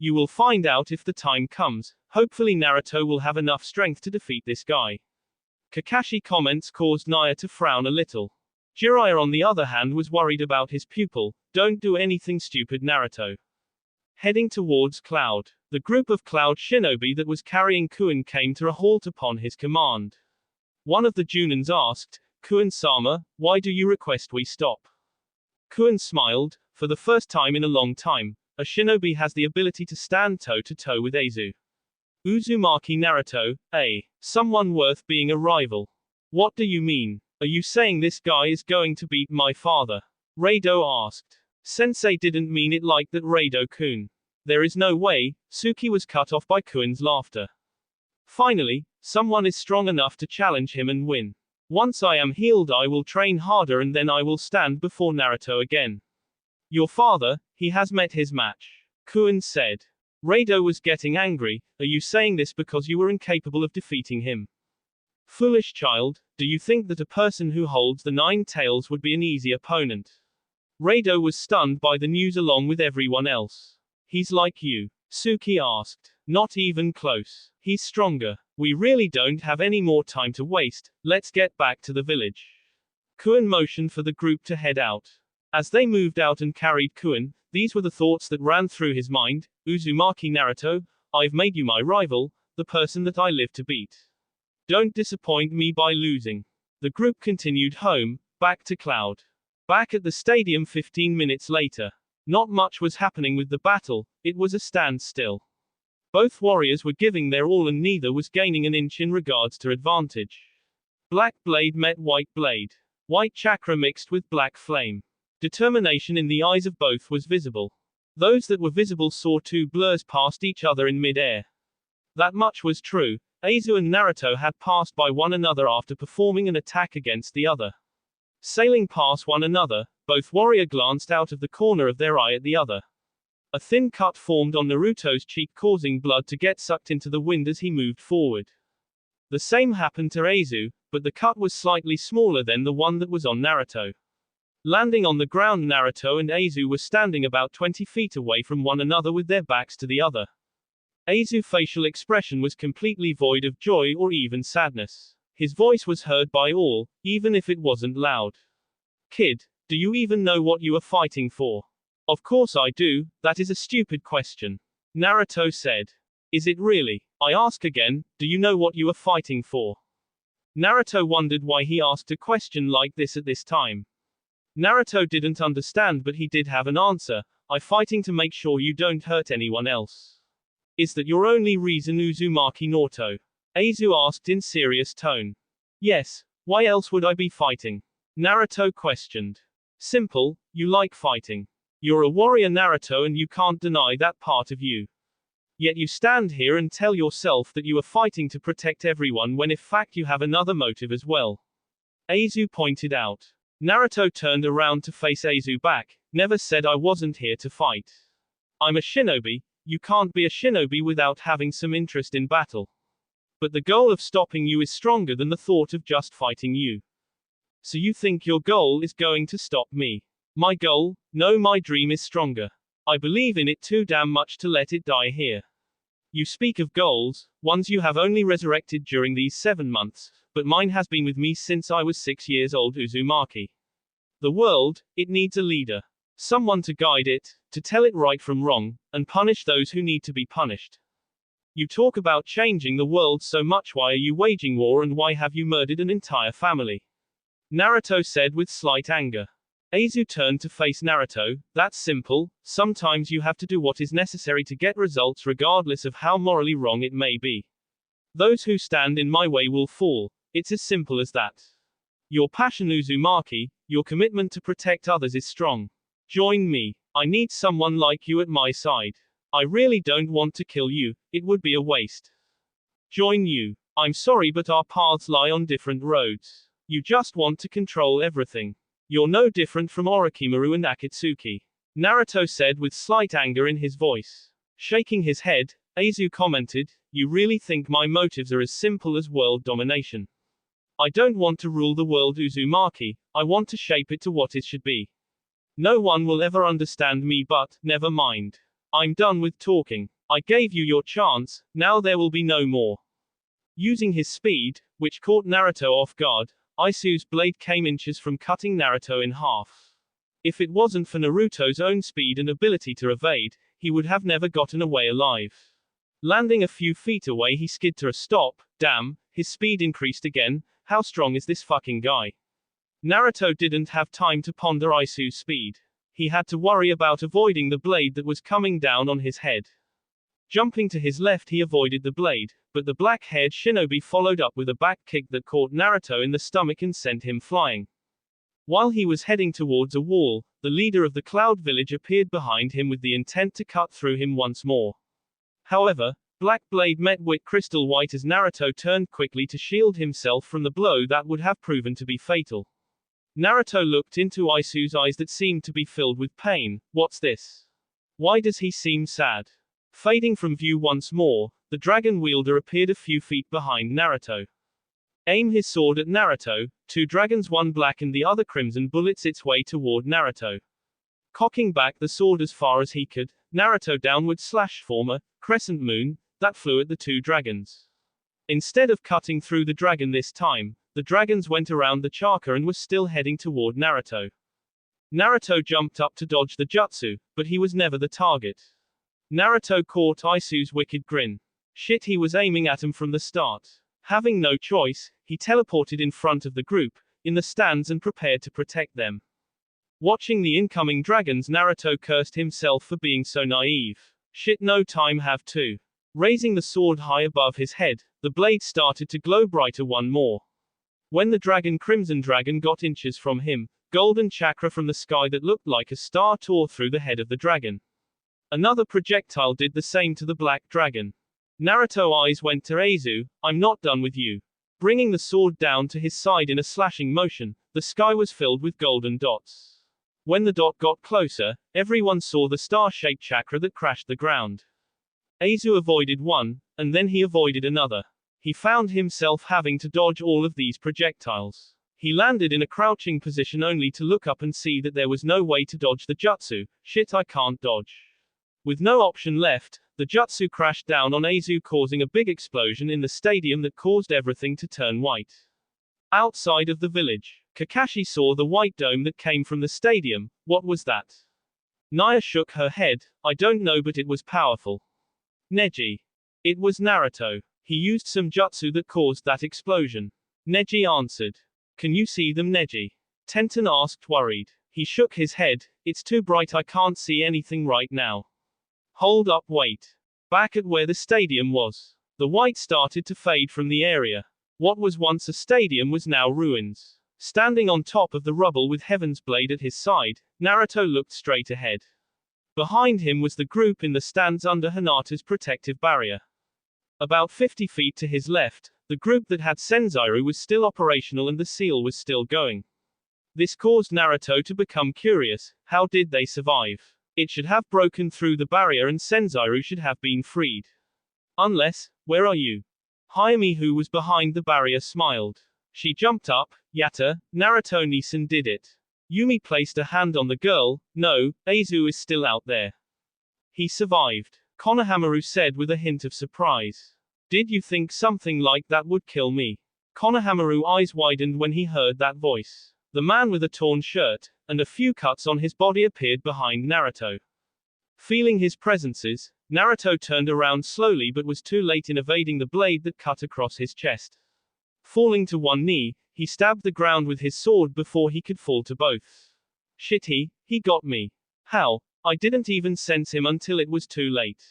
You will find out if the time comes. Hopefully Naruto will have enough strength to defeat this guy. Kakashi comments caused Naya to frown a little. Jiraiya on the other hand was worried about his pupil. Don't do anything stupid, Naruto. Heading towards Cloud. The group of Cloud shinobi that was carrying Kuin came to a halt upon his command. One of the Junins asked, Kuin-sama, why do you request we stop? Kuin smiled. For the first time in a long time, a shinobi has the ability to stand toe-to-toe with Aizu. Uzumaki Naruto, someone worth being a rival. What do you mean? Are you saying this guy is going to beat my father? Rado asked. Sensei didn't mean it like that, Rado-kun. There is no way. Suki was cut off by Kuin's laughter. Finally, someone is strong enough to challenge him and win. Once I am healed, I will train harder and then I will stand before Naruto again. Your father, he has met his match. Kuin said. Rado was getting angry. Are you saying this because you were incapable of defeating him? Foolish child, do you think that a person who holds the 9 tails would be an easy opponent? Rado was stunned by the news along with everyone else. He's like you. Suki asked. Not even close. He's stronger. We really don't have any more time to waste. Let's get back to the village. Kuin motioned for the group to head out. As they moved out and carried Kuin, these were the thoughts that ran through his mind. Uzumaki Naruto, I've made you my rival, the person that I live to beat. Don't disappoint me by losing. The group continued home, back to Cloud. Back at the stadium 15 minutes later. Not much was happening with the battle, it was a standstill. Both warriors were giving their all and neither was gaining an inch in regards to advantage. Black blade met white blade. White chakra mixed with black flame. Determination in the eyes of both was visible. Those that were visible saw 2 blurs past each other in mid-air. That much was true. Aizu and Naruto had passed by one another after performing an attack against the other. Sailing past one another, both warrior glanced out of the corner of their eye at the other. A thin cut formed on Naruto's cheek, causing blood to get sucked into the wind as he moved forward. The same happened to Aizu, but the cut was slightly smaller than the one that was on Naruto. Landing on the ground, Naruto and Aizu were standing about 20 feet away from one another with their backs to the other. Aizu's facial expression was completely void of joy or even sadness. His voice was heard by all, even if it wasn't loud. Kid, do you even know what you are fighting for? Of course I do, that is a stupid question. Naruto said. Is it really? I ask again, do you know what you are fighting for? Naruto wondered why he asked a question like this at this time. Naruto didn't understand, but he did have an answer. I'm fighting to make sure you don't hurt anyone else. Is that your only reason, Uzumaki Naruto? Aizu asked in serious tone. Yes, why else would I be fighting? Naruto questioned. Simple, you like fighting. You're a warrior, Naruto, and you can't deny that part of you. Yet you stand here and tell yourself that you are fighting to protect everyone when in fact you have another motive as well. Aizu pointed out. Naruto turned around to face Aizu back. Never said I wasn't here to fight. I'm a shinobi. You can't be a shinobi without having some interest in battle. But the goal of stopping you is stronger than the thought of just fighting you. So you think your goal is going to stop me? My goal? No, my dream is stronger. I believe in it too damn much to let it die here. You speak of goals, ones you have only resurrected during these 7 months, but mine has been with me since I was 6 years old, Uzumaki. The world, it needs a leader. Someone to guide it, to tell it right from wrong, and punish those who need to be punished. You talk about changing the world so much, why are you waging war and why have you murdered an entire family? Naruto said with slight anger. Aizu turned to face Naruto. That's simple, sometimes you have to do what is necessary to get results regardless of how morally wrong it may be. Those who stand in my way will fall. It's as simple as that. Your passion Uzumaki, your commitment to protect others is strong. Join me. I need someone like you at my side. I really don't want to kill you, it would be a waste. Join you. I'm sorry but our paths lie on different roads. You just want to control everything. You're no different from Orochimaru and Akatsuki. Naruto said with slight anger in his voice. Shaking his head, Aizu commented, you really think my motives are as simple as world domination? I don't want to rule the world Uzumaki, I want to shape it to what it should be. No one will ever understand me but, never mind. I'm done with talking. I gave you your chance, now there will be no more. Using his speed, which caught Naruto off guard, Aisu's blade came inches from cutting Naruto in half. If it wasn't for Naruto's own speed and ability to evade, he would have never gotten away alive. Landing a few feet away, he skid to a stop. Damn, his speed increased again. How strong is this fucking guy? Naruto didn't have time to ponder Aisu's speed. He had to worry about avoiding the blade that was coming down on his head. Jumping to his left, he avoided the blade, but the black-haired shinobi followed up with a back kick that caught Naruto in the stomach and sent him flying. While he was heading towards a wall, the leader of the Cloud Village appeared behind him with the intent to cut through him once more. However, Black Blade met with crystal white as Naruto turned quickly to shield himself from the blow that would have proven to be fatal. Naruto looked into Aisu's eyes that seemed to be filled with pain. What's this? Why does he seem sad? Fading from view once more, the dragon wielder appeared a few feet behind Naruto. Aim his sword at Naruto. Two dragons, one black and the other crimson, bullets its way toward Naruto. Cocking back the sword as far as he could, Naruto downward slashed former crescent moon that flew at the two dragons. Instead of cutting through the dragon this time, the dragons went around the chakra and was still heading toward Naruto. Naruto jumped up to dodge the jutsu, but he was never the target. Naruto caught Aisu's wicked grin. Shit, he was aiming at him from the start. Having no choice, he teleported in front of the group, in the stands, and prepared to protect them. Watching the incoming dragons, Naruto cursed himself for being so naive. Shit, no time have to. Raising the sword high above his head, the blade started to glow brighter one more. When the dragon Crimson Dragon got inches from him, golden chakra from the sky that looked like a star tore through the head of the dragon. Another projectile did the same to the black dragon. Naruto's eyes went to Aizu. I'm not done with you. Bringing the sword down to his side in a slashing motion, the sky was filled with golden dots. When the dot got closer, everyone saw the star-shaped chakra that crashed the ground. Aizu avoided one, and then he avoided another. He found himself having to dodge all of these projectiles. He landed in a crouching position only to look up and see that there was no way to dodge the jutsu. Shit, I can't dodge. With no option left, the jutsu crashed down on Aizu, causing a big explosion in the stadium that caused everything to turn white. Outside of the village, Kakashi saw the white dome that came from the stadium. What was that? Naya shook her head. I don't know, but it was powerful. Neji. It was Naruto. He used some jutsu that caused that explosion. Neji answered. Can you see them, Neji? Tenten asked, worried. He shook his head. It's too bright, I can't see anything right now. Hold up, wait. Back at where the stadium was, the white started to fade from the area. What was once a stadium was now ruins. Standing on top of the rubble with Heaven's Blade at his side, Naruto looked straight ahead. Behind him was the group in the stands under Hinata's protective barrier. About 50 feet to his left, the group that had Senzairu was still operational and the seal was still going. This caused Naruto to become curious. How did they survive? It should have broken through the barrier and Senzairu should have been freed. Unless, where are you? Hayami, who was behind the barrier, smiled. She jumped up. Yatta, Naruto-Nisan did it. Yumi placed a hand on the girl. No, Aizu is still out there. He survived. Konohamaru said with a hint of surprise. Did you think something like that would kill me? Konohamaru's eyes widened when he heard that voice. The man with a torn shirt, and a few cuts on his body appeared behind Naruto. Feeling his presences, Naruto turned around slowly but was too late in evading the blade that cut across his chest. Falling to one knee, he stabbed the ground with his sword before he could fall to both. Shit, he got me. How? I didn't even sense him until it was too late.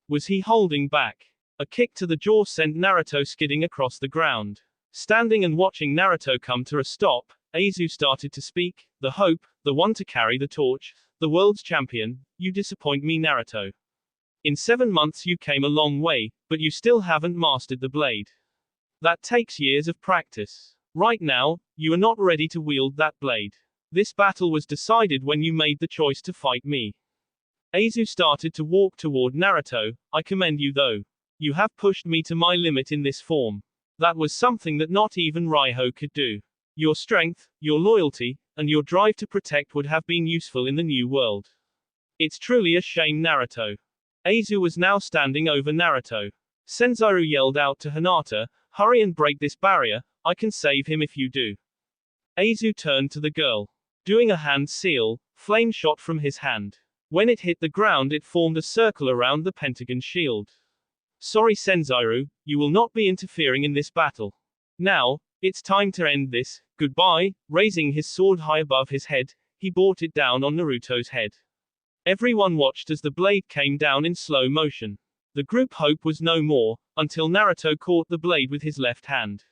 Was he holding back? A kick to the jaw sent Naruto skidding across the ground. Standing and watching Naruto come to a stop, Aizu started to speak. The hope, the one to carry the torch, the world's champion. You disappoint me, Naruto. In 7 months you came a long way, but you still haven't mastered the blade. That takes years of practice. Right now, you are not ready to wield that blade. This battle was decided when you made the choice to fight me. Aizu started to walk toward Naruto. I commend you though. You have pushed me to my limit in this form. That was something that not even Raiho could do. Your strength, your loyalty, and your drive to protect would have been useful in the new world. It's truly a shame, Naruto. Aizu was now standing over Naruto. Senzaru yelled out to Hinata, hurry and break this barrier, I can save him if you do. Aizu turned to the girl. Doing a hand seal, flame shot from his hand. When it hit the ground it formed a circle around the pentagon shield. Sorry Senzaru, you will not be interfering in this battle. Now, it's time to end this, goodbye. Raising his sword high above his head, he brought it down on Naruto's head. Everyone watched as the blade came down in slow motion. The group hope was no more, until Naruto caught the blade with his left hand.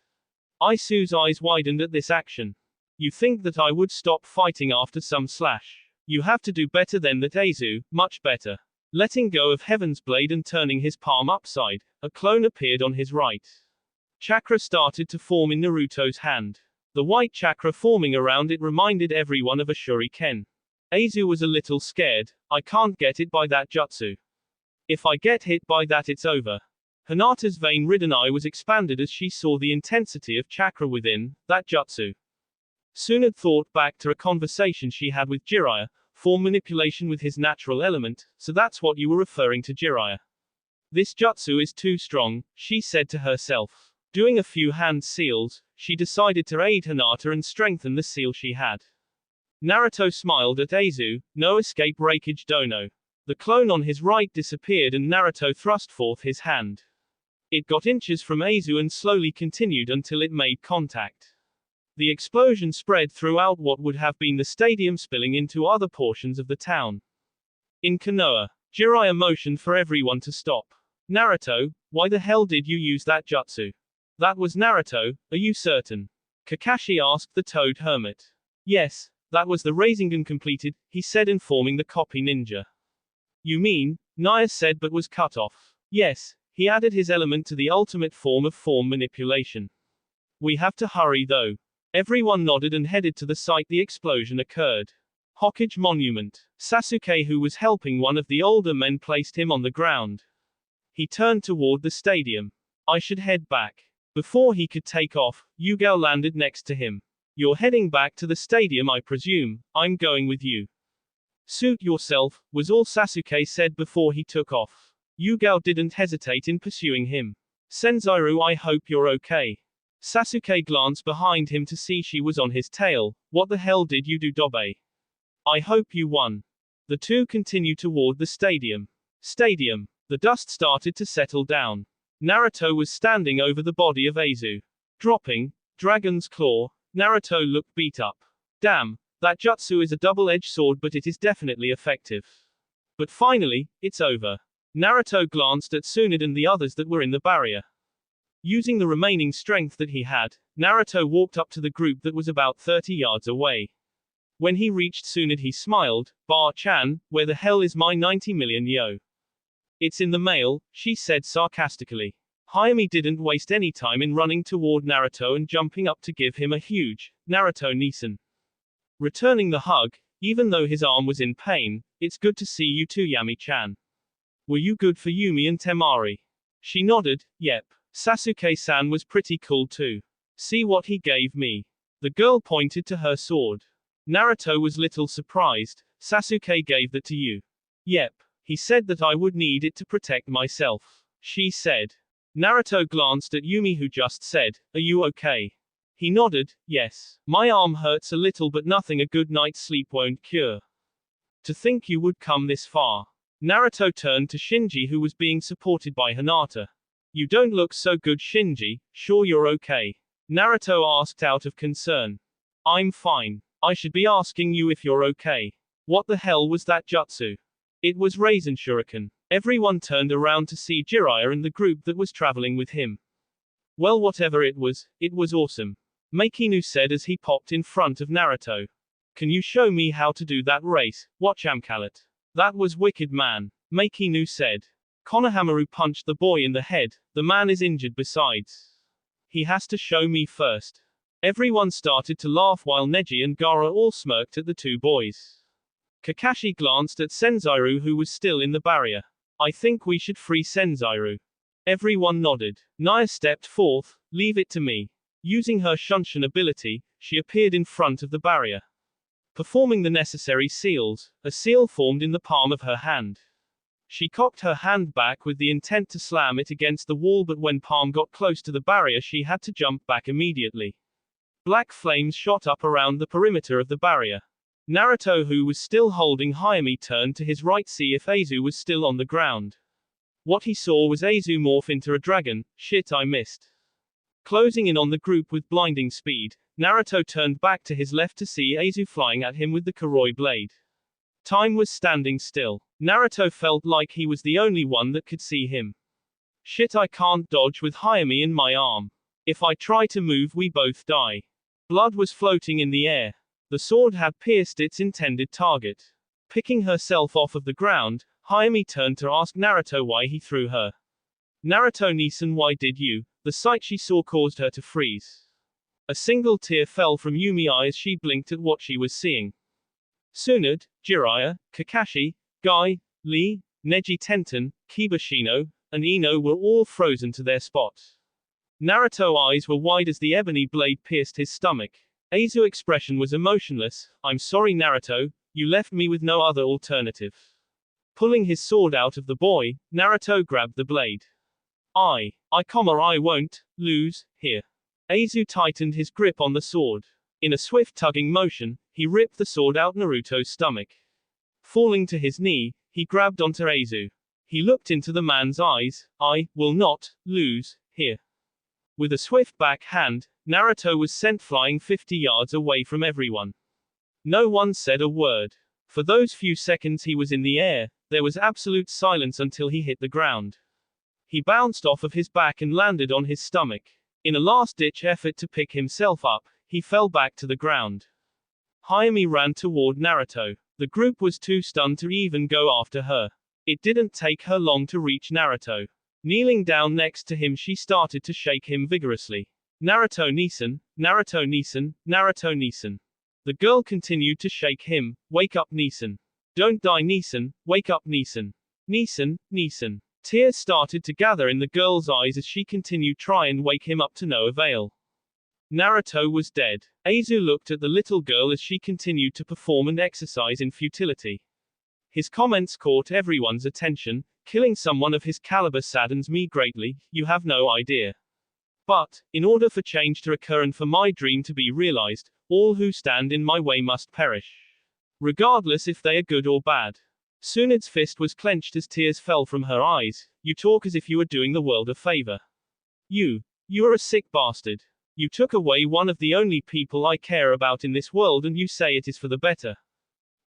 Aisu's eyes widened at this action. You think that I would stop fighting after some slash? You have to do better than that, Aizu, much better. Letting go of Heaven's blade and turning his palm upside, a clone appeared on his right. Chakra started to form in Naruto's hand. The white chakra forming around it reminded everyone of a shuriken. Aizu was a little scared. I can't get it by that jutsu. If I get hit by that it's over. Hinata's vein-ridden eye was expanded as she saw the intensity of chakra within that jutsu. Tsunade thought back to a conversation she had with Jiraiya, form manipulation with his natural element, so that's what you were referring to, Jiraiya. This jutsu is too strong, she said to herself. Doing a few hand seals, she decided to aid Hinata and strengthen the seal she had. Naruto smiled at Aizu, no escape breakage dono. The clone on his right disappeared and Naruto thrust forth his hand. It got inches from Aizu and slowly continued until it made contact. The explosion spread throughout what would have been the stadium, spilling into other portions of the town. In Konoha, Jiraiya motioned for everyone to stop. Naruto, why the hell did you use that jutsu? That was Naruto, are you certain? Kakashi asked the Toad Hermit. Yes, that was the Rasengan completed, he said, informing the copy ninja. You mean? Naya said, but was cut off. Yes, he added his element to the ultimate form of form manipulation. We have to hurry though. Everyone nodded and headed to the site the explosion occurred. Hokage Monument. Sasuke, who was helping one of the older men, placed him on the ground. He turned toward the stadium. I should head back. Before he could take off, Yugao landed next to him. You're heading back to the stadium, I presume. I'm going with you. Suit yourself, was all Sasuke said before he took off. Yugao didn't hesitate in pursuing him. Senzaru, I hope you're okay. Sasuke glanced behind him to see she was on his tail. What the hell did you do, Dobe? I hope you won. The two continued toward the stadium. Stadium. The dust started to settle down. Naruto was standing over the body of Aizu. Dropping Dragon's Claw, Naruto looked beat up. Damn, that jutsu is a double-edged sword, but it is definitely effective. But finally, it's over. Naruto glanced at Tsunade and the others that were in the barrier. Using the remaining strength that he had, Naruto walked up to the group that was about 30 yards away. When he reached Tsunade he smiled. Bar-chan, where the hell is my 90 million yo? It's in the mail, she said sarcastically. Hayami didn't waste any time in running toward Naruto and jumping up to give him a huge, Naruto Nissan. Returning the hug, even though his arm was in pain, it's good to see you too, Yami-chan. Were you good for Yumi and Temari? She nodded, yep. Sasuke-san was pretty cool too. See what he gave me. The girl pointed to her sword. Naruto was little surprised. Sasuke gave that to you? Yep. He said that I would need it to protect myself. She said. Naruto glanced at Yumi, who just said, are you okay? He nodded, yes. My arm hurts a little but nothing a good night's sleep won't cure. To think you would come this far. Naruto turned to Shinji who was being supported by Hinata. You don't look so good Shinji, sure you're okay? Naruto asked out of concern. I'm fine. I should be asking you if you're okay. What the hell was that jutsu? It was Raisin Shuriken. Everyone turned around to see Jiraiya and the group that was traveling with him. Well, whatever it was awesome. Makinu said as he popped in front of Naruto. Can you show me how to do that race, Wachamkalet? That was wicked man. Makinu said. Konohamaru punched the boy in the head, the man is injured besides. He has to show me first. Everyone started to laugh while Neji and Gaara all smirked at the two boys. Kakashi glanced at Senzaru who was still in the barrier. I think we should free Senzaru. Everyone nodded. Naya stepped forth, leave it to me. Using her Shunshin ability, she appeared in front of the barrier. Performing the necessary seals, a seal formed in the palm of her hand. She cocked her hand back with the intent to slam it against the wall, but when palm got close to the barrier she had to jump back immediately. Black flames shot up around the perimeter of the barrier. Naruto, who was still holding Hayami, turned to his right see if Aizu was still on the ground. What he saw was Aizu morph into a dragon. Shit, I missed. Closing in on the group with blinding speed, Naruto turned back to his left to see Aizu flying at him with the Kuroi blade. Time was standing still. Naruto felt like he was the only one that could see him. Shit, I can't dodge with Hayami in my arm. If I try to move we both die. Blood was floating in the air. The sword had pierced its intended target. Picking herself off of the ground, Hayami turned to ask Naruto why he threw her. Naruto Nisan, why did you? The sight she saw caused her to freeze. A single tear fell from Yumi's eye as she blinked at what she was seeing. Tsunade, Jiraiya, Kakashi, Guy, Lee, Neji Tenten, Kibashino, and Ino were all frozen to their spots. Naruto's eyes were wide as the ebony blade pierced his stomach. Aizu's expression was emotionless. I'm sorry Naruto, you left me with no other alternative. Pulling his sword out of the boy, Naruto grabbed the blade. I won't lose here. Aizu tightened his grip on the sword. In a swift tugging motion, he ripped the sword out Naruto's stomach. Falling to his knee, he grabbed onto Aizu. He looked into the man's eyes. I will not lose here. With a swift backhand, Naruto was sent flying 50 yards away from everyone. No one said a word. For those few seconds he was in the air, there was absolute silence until he hit the ground. He bounced off of his back and landed on his stomach. In a last-ditch effort to pick himself up, he fell back to the ground. Hayami ran toward Naruto. The group was too stunned to even go after her. It didn't take her long to reach Naruto. Kneeling down next to him, she started to shake him vigorously. Naruto Nisan, Naruto Nisan, Naruto Nisan. The girl continued to shake him. Wake up Nisan. Don't die Nisan, wake up Nisan. Nisan, Nisan. Tears started to gather in the girl's eyes as she continued try and wake him up to no avail. Naruto was dead. Aizu looked at the little girl as she continued to perform and exercise in futility. His comments caught everyone's attention. Killing someone of his caliber saddens me greatly, you have no idea. But, in order for change to occur and for my dream to be realized, all who stand in my way must perish. Regardless if they are good or bad. Tsunade's fist was clenched as tears fell from her eyes. You talk as if you were doing the world a favor. You are a sick bastard. You took away one of the only people I care about in this world and you say it is for the better.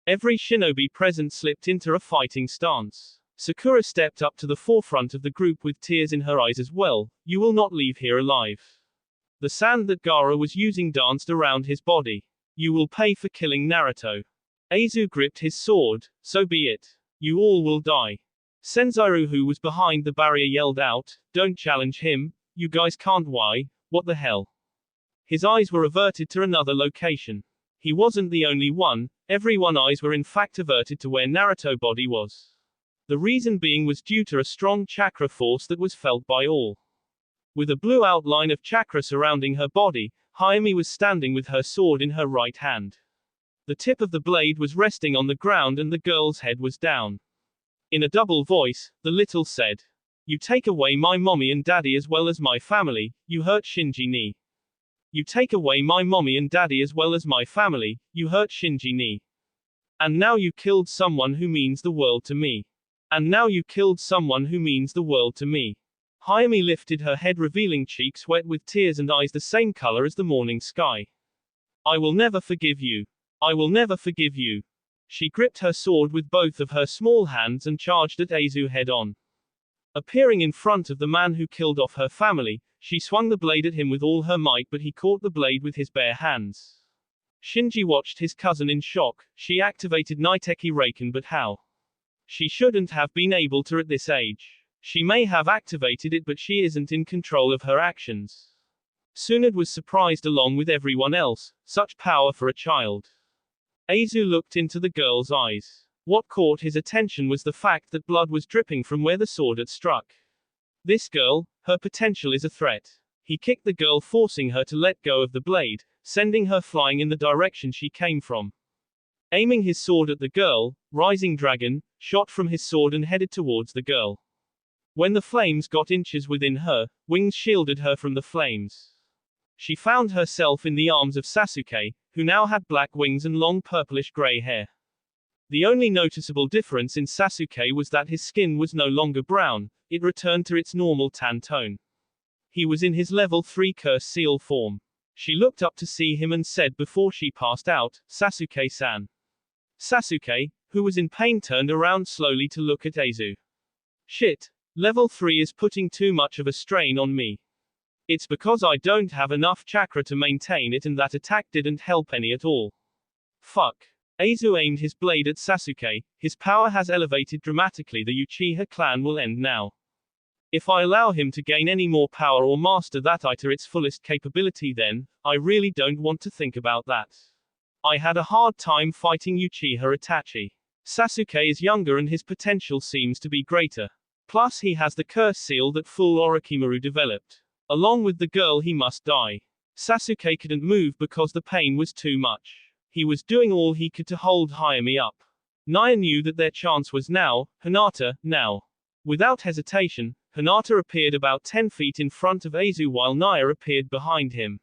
Every shinobi present slipped into a fighting stance. Sakura stepped up to the forefront of the group with tears in her eyes as well. You will not leave here alive. The sand that Gaara was using danced around his body. You will pay for killing Naruto. Aizu gripped his sword. So be it. You all will die. Senzaru, who was behind the barrier, yelled out, don't challenge him, you guys can't. Why? What the hell? His eyes were averted to another location. He wasn't the only one. Everyone's eyes were in fact averted to where Naruto's body was. The reason being was due to a strong chakra force that was felt by all. With a blue outline of chakra surrounding her body, Hayami was standing with her sword in her right hand. The tip of the blade was resting on the ground and the girl's head was down. In a double voice, the little said, you take away my mommy and daddy as well as my family, you hurt Shinji ni. You take away my mommy and daddy as well as my family, you hurt Shinji ni. And now you killed someone who means the world to me. And now you killed someone who means the world to me. Hayami lifted her head, revealing cheeks wet with tears and eyes the same color as the morning sky. I will never forgive you. I will never forgive you. She gripped her sword with both of her small hands and charged at Aizu head-on. Appearing in front of the man who killed off her family, she swung the blade at him with all her might, but he caught the blade with his bare hands. Shinji watched his cousin in shock. She activated Niteki Raken, but how? She shouldn't have been able to at this age. She may have activated it, but she isn't in control of her actions. Tsunade was surprised along with everyone else. Such power for a child. Aizu looked into the girl's eyes. What caught his attention was the fact that blood was dripping from where the sword had struck. This girl, her potential is a threat. He kicked the girl, forcing her to let go of the blade, sending her flying in the direction she came from. Aiming his sword at the girl, Rising Dragon shot from his sword and headed towards the girl. When the flames got inches within her, wings shielded her from the flames. She found herself in the arms of Sasuke, who now had black wings and long purplish-gray hair. The only noticeable difference in Sasuke was that his skin was no longer brown, it returned to its normal tan tone. He was in his level 3 curse seal form. She looked up to see him and said before she passed out, Sasuke-san. Sasuke, who was in pain, turned around slowly to look at Aizu. Shit. Level 3 is putting too much of a strain on me. It's because I don't have enough chakra to maintain it, and that attack didn't help any at all. Fuck. Aizu aimed his blade at Sasuke. His power has elevated dramatically. The Uchiha clan will end now. If I allow him to gain any more power or master that to its fullest capability, then I really don't want to think about that. I had a hard time fighting Uchiha Itachi. Sasuke is younger and his potential seems to be greater. Plus he has the curse seal that full Orochimaru developed. Along with the girl, he must die. Sasuke couldn't move because the pain was too much. He was doing all he could to hold Hayami up. Naya knew that their chance was now. Hinata, now. Without hesitation, Hinata appeared about 10 feet in front of Aizu while Naya appeared behind him.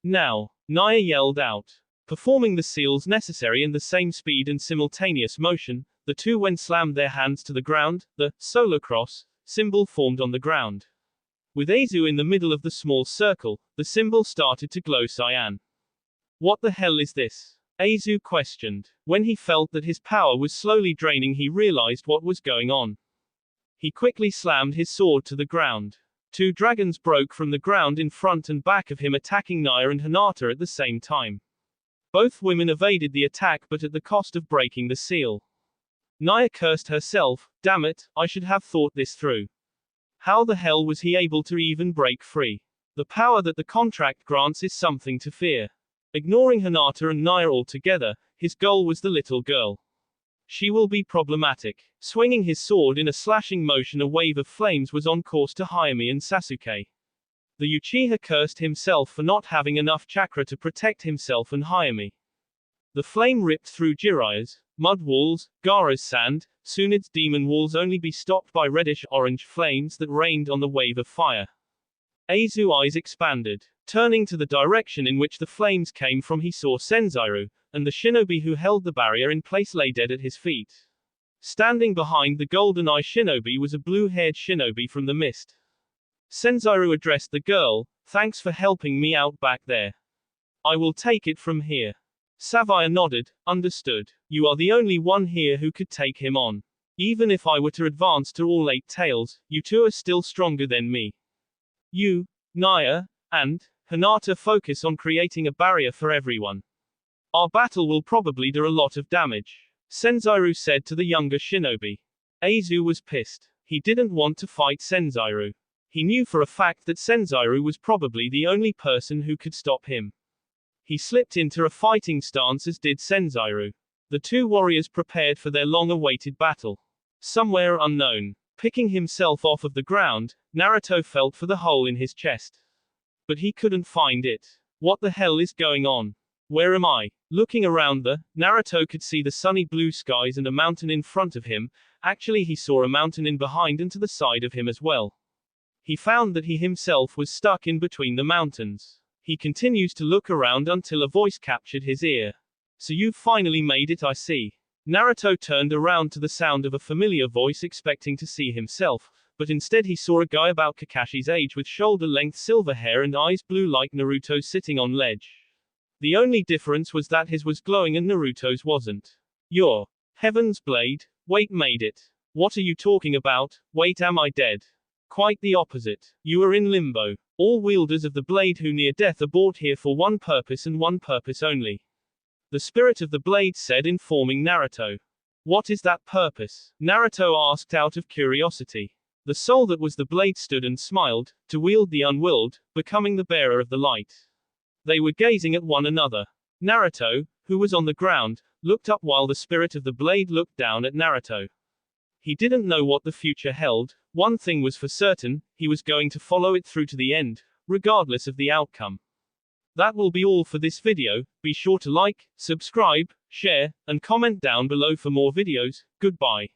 Now. Naya yelled out. Performing the seals necessary in the same speed and simultaneous motion, the two when slammed their hands to the ground, the solar cross symbol formed on the ground. With Aizu in the middle of the small circle, the symbol started to glow cyan. What the hell is this? Aizu questioned. When he felt that his power was slowly draining, he realized what was going on. He quickly slammed his sword to the ground. Two dragons broke from the ground in front and back of him, attacking Naya and Hinata at the same time. Both women evaded the attack, but at the cost of breaking the seal. Naya cursed herself. Damn it, I should have thought this through. How the hell was he able to even break free? The power that the contract grants is something to fear. Ignoring Hinata and Naya altogether, his goal was the little girl. She will be problematic. Swinging his sword in a slashing motion, a wave of flames was on course to Hayami and Sasuke. The Uchiha cursed himself for not having enough chakra to protect himself and Hayami. The flame ripped through Jiraiya's mud walls, Gaara's sand, Tsunade's demon walls, only be stopped by reddish-orange flames that rained on the wave of fire. Aizu's eyes expanded. Turning to the direction in which the flames came from, he saw Senzaru, and the shinobi who held the barrier in place lay dead at his feet. Standing behind the golden-eye shinobi was a blue-haired shinobi from the mist. Senzaru addressed the girl, "Thanks for helping me out back there. I will take it from here." Savia nodded. "Understood. You are the only one here who could take him on. Even if I were to advance to all 8 tails, you two are still stronger than me. You, Naya, and Hinata focus on creating a barrier for everyone. Our battle will probably do a lot of damage," Senzaru said to the younger shinobi. Aizu was pissed. He didn't want to fight Senzaru. He knew for a fact that Senzaru was probably the only person who could stop him. He slipped into a fighting stance, as did Senzaru. The two warriors prepared for their long-awaited battle. Somewhere unknown, picking himself off of the ground, Naruto felt for the hole in his chest. But he couldn't find it. What the hell is going on? Where am I? Looking around, Naruto could see the sunny blue skies and a mountain in front of him. Actually, he saw a mountain in behind and to the side of him as well. He found that he himself was stuck in between the mountains. He continues to look around until a voice captured his ear. So you've finally made it, I see. Naruto turned around to the sound of a familiar voice expecting to see himself, but instead he saw a guy about Kakashi's age with shoulder-length silver hair and eyes blue like Naruto's sitting on ledge. The only difference was that his was glowing and Naruto's wasn't. Your heaven's blade? Wait, made it. What are you talking about? Wait, am I dead? Quite the opposite. You are in limbo. All wielders of the blade who near death are brought here for one purpose and one purpose only. The spirit of the blade said, informing Naruto. What is that purpose? Naruto asked out of curiosity. The soul that was the blade stood and smiled, to wield the unwilled, becoming the bearer of the light. They were gazing at one another. Naruto, who was on the ground, looked up while the spirit of the blade looked down at Naruto. He didn't know what the future held. One thing was for certain, he was going to follow it through to the end, regardless of the outcome. That will be all for this video. Be sure to like, subscribe, share, and comment down below for more videos. Goodbye.